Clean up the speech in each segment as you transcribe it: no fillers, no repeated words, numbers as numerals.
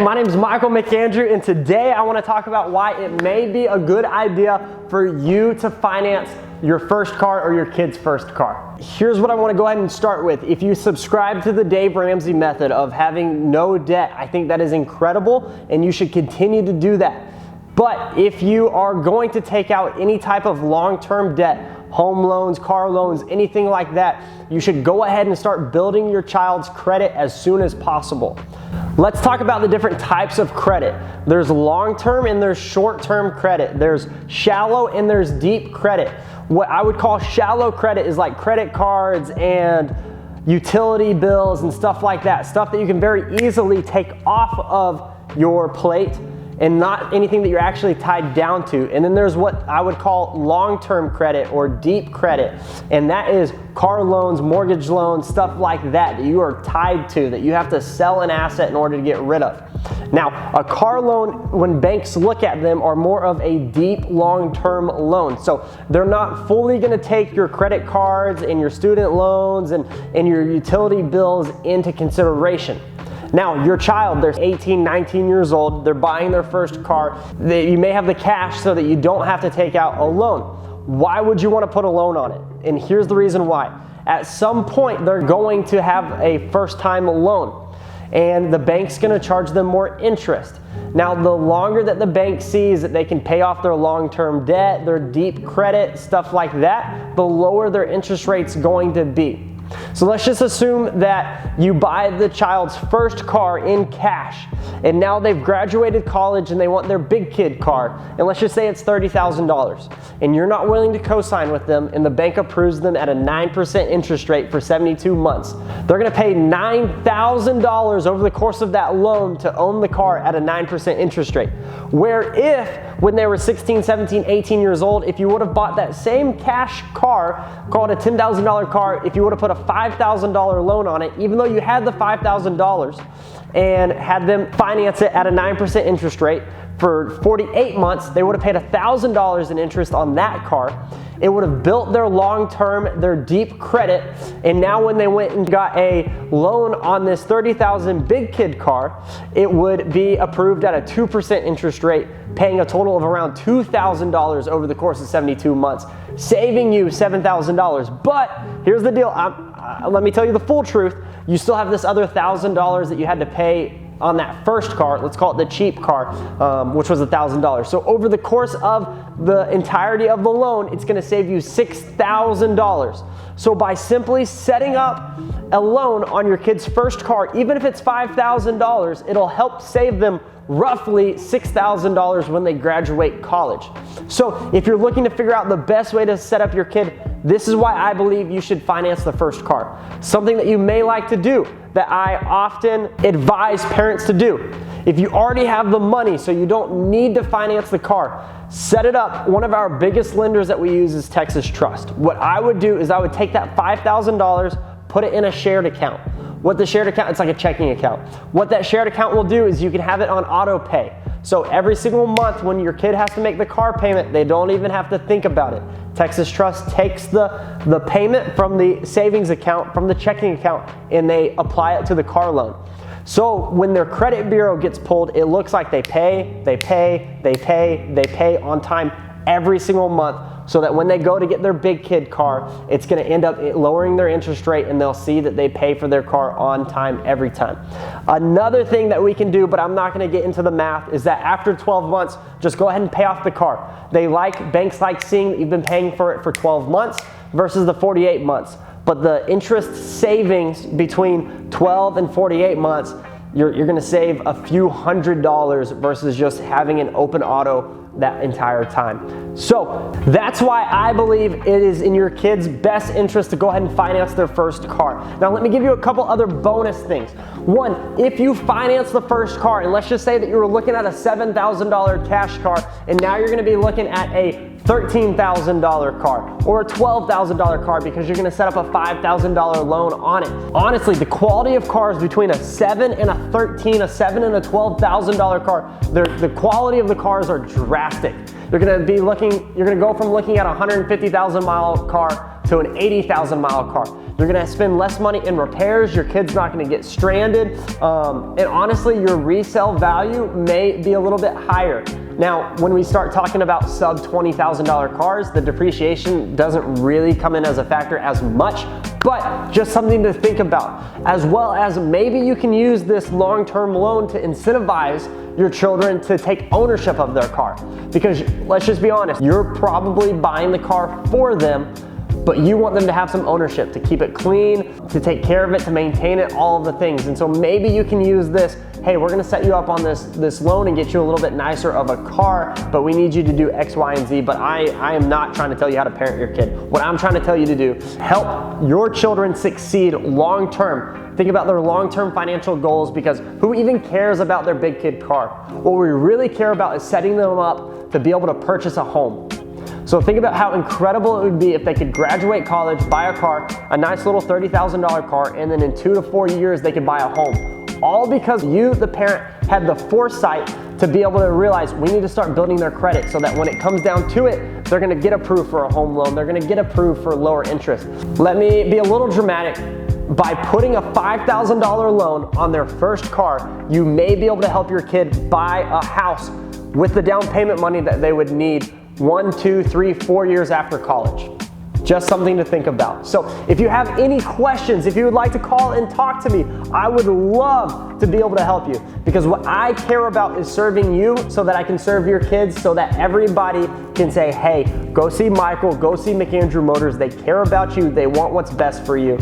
Hey, my name is Michael McAndrew, and today I want to talk about why it may be a good idea for you to finance your first car or your kid's first car. Here's what I want to go ahead and start with. If you subscribe to the Dave Ramsey method of having no debt, I think that is incredible, and you should continue to do that. But if you are going to take out any type of long-term debt, home loans, car loans, anything like that, you should go ahead and start building your child's credit as soon as possible. Let's talk about the different types of credit. There's long-term and there's short-term credit. There's shallow and there's deep credit. What I would call shallow credit is like credit cards and utility bills and stuff like that. Stuff that you can very easily take off of your plate and not anything that you're actually tied down to. And then there's what I would call long-term credit or deep credit. And that is car loans, mortgage loans, stuff like that that you are tied to, that you have to sell an asset in order to get rid of. Now, a car loan, when banks look at them, are more of a deep, long-term loan. So they're not fully gonna take your credit cards and your student loans and your utility bills into consideration. Now, your child, they're 18, 19 years old, they're buying their first car. You may have the cash so that you don't have to take out a loan. Why would you want to put a loan on it? And here's the reason why. At some point, they're going to have a first-time loan, and the bank's going to charge them more interest. Now, the longer that the bank sees that they can pay off their long-term debt, their deep credit, stuff like that, the lower their interest rate's going to be. So let's just assume that you buy the child's first car in cash, and now they've graduated college and they want their big kid car, and let's just say it's $30,000, and you're not willing to co-sign with them, and the bank approves them at a 9% interest rate for 72 months. They're gonna pay $9,000 over the course of that loan to own the car at a 9% interest rate. Where if, when they were 16, 17, 18 years old, if you would have bought that same cash car, called a $10,000 car, if you would have put a $5,000 loan on it, even though you had the $5,000 and had them finance it at a 9% interest rate for 48 months, they would have paid $1,000 in interest on that car. It would have built their long-term, their deep credit, and now when they went and got a loan on this $30,000 big kid car, it would be approved at a 2% interest rate, paying a total of around $2,000 over the course of 72 months, saving you $7,000. But here's the deal, let me tell you the full truth. You still have this other $1,000 that you had to pay on that first car, let's call it the cheap car, which was $1,000. So over the course of the entirety of the loan, it's gonna save you $6,000. So by simply setting up a loan on your kid's first car, even if it's $5,000, it'll help save them roughly $6,000 when they graduate college. So if you're looking to figure out the best way to set up your kid, this is why I believe you should finance the first car. Something that you may like to do that I often advise parents to do. If you already have the money so you don't need to finance the car, set it up. One of our biggest lenders that we use is Texas Trust. What I would do is I would take that $5,000, put it in a shared account. What the shared account, it's like a checking account. What that shared account will do is you can have it on auto pay. So every single month when your kid has to make the car payment, they don't even have to think about it. Texas Trust takes the payment from the savings account, from the checking account, and they apply it to the car loan. So when their credit bureau gets pulled, it looks like they pay on time every single month, so that when they go to get their big kid car, it's gonna end up lowering their interest rate, and they'll see that they pay for their car on time every time. Another thing that we can do, but I'm not gonna get into the math, is that after 12 months, just go ahead and pay off the car. Banks like seeing that you've been paying for it for 12 months versus the 48 months. But the interest savings between 12 and 48 months, you're gonna save a few $100s versus just having an open auto that entire time. So that's why I believe it is in your kid's best interest to go ahead and finance their first car. Now let me give you a couple other bonus things. One, if you finance the first car, and let's just say that you were looking at a $7,000 cash car, and now you're gonna be looking at a $13,000 car or a $12,000 car because you're gonna set up a $5,000 loan on it. Honestly, the quality of cars between a 7 and a 13, a 7 and a $12,000 car, the quality of the cars are drastic. You're gonna go from looking at a 150,000 mile car to an 80,000 mile car. You're gonna spend less money in repairs, your kid's not gonna get stranded, and honestly, your resale value may be a little bit higher. Now, when we start talking about sub $20,000 cars, the depreciation doesn't really come in as a factor as much, but just something to think about. As well as maybe you can use this long-term loan to incentivize your children to take ownership of their car. Because let's just be honest, you're probably buying the car for them, but you want them to have some ownership, to keep it clean, to take care of it, to maintain it, all of the things. And so maybe you can use this, hey, we're gonna set you up on this loan and get you a little bit nicer of a car, but we need you to do X, Y, and Z. But I am not trying to tell you how to parent your kid. What I'm trying to tell you to do, help your children succeed long-term. Think about their long-term financial goals, because who even cares about their big kid car? What we really care about is setting them up to be able to purchase a home. So think about how incredible it would be if they could graduate college, buy a car, a nice little $30,000 car, and then in 2 to 4 years they could buy a home. All because you, the parent, had the foresight to be able to realize we need to start building their credit so that when it comes down to it, they're gonna get approved for a home loan, they're gonna get approved for lower interest. Let me be a little dramatic. By putting a $5,000 loan on their first car, you may be able to help your kid buy a house with the down payment money that they would need 1, 2, 3, 4 years after college. Just something to think about. So if you have any questions, if you would like to call and talk to me, I would love to be able to help you, because what I care about is serving you so that I can serve your kids, so that everybody can say, hey, go see Michael, go see McAndrew Motors. They care about you. They want what's best for you.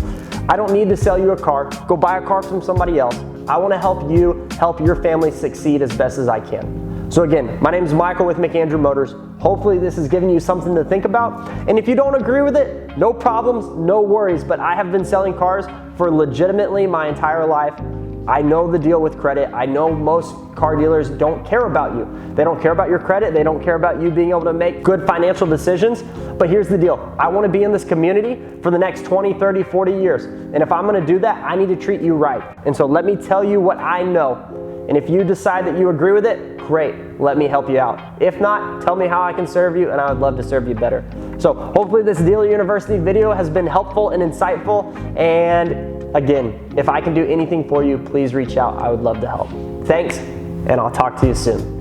I don't need to sell you a car. Go buy a car from somebody else. I want to help you help your family succeed as best as I can. So again, my name is Michael with McAndrew Motors. Hopefully this has given you something to think about. And if you don't agree with it, no problems, no worries. But I have been selling cars for legitimately my entire life. I know the deal with credit. I know most car dealers don't care about you. They don't care about your credit. They don't care about you being able to make good financial decisions. But here's the deal. I want to be in this community for the next 20, 30, 40 years. And if I'm going to do that, I need to treat you right. And so let me tell you what I know. And if you decide that you agree with it, great, let me help you out. If not, tell me how I can serve you, and I would love to serve you better. So hopefully this Dealer University video has been helpful and insightful. And again, if I can do anything for you, please reach out. I would love to help. Thanks, and I'll talk to you soon.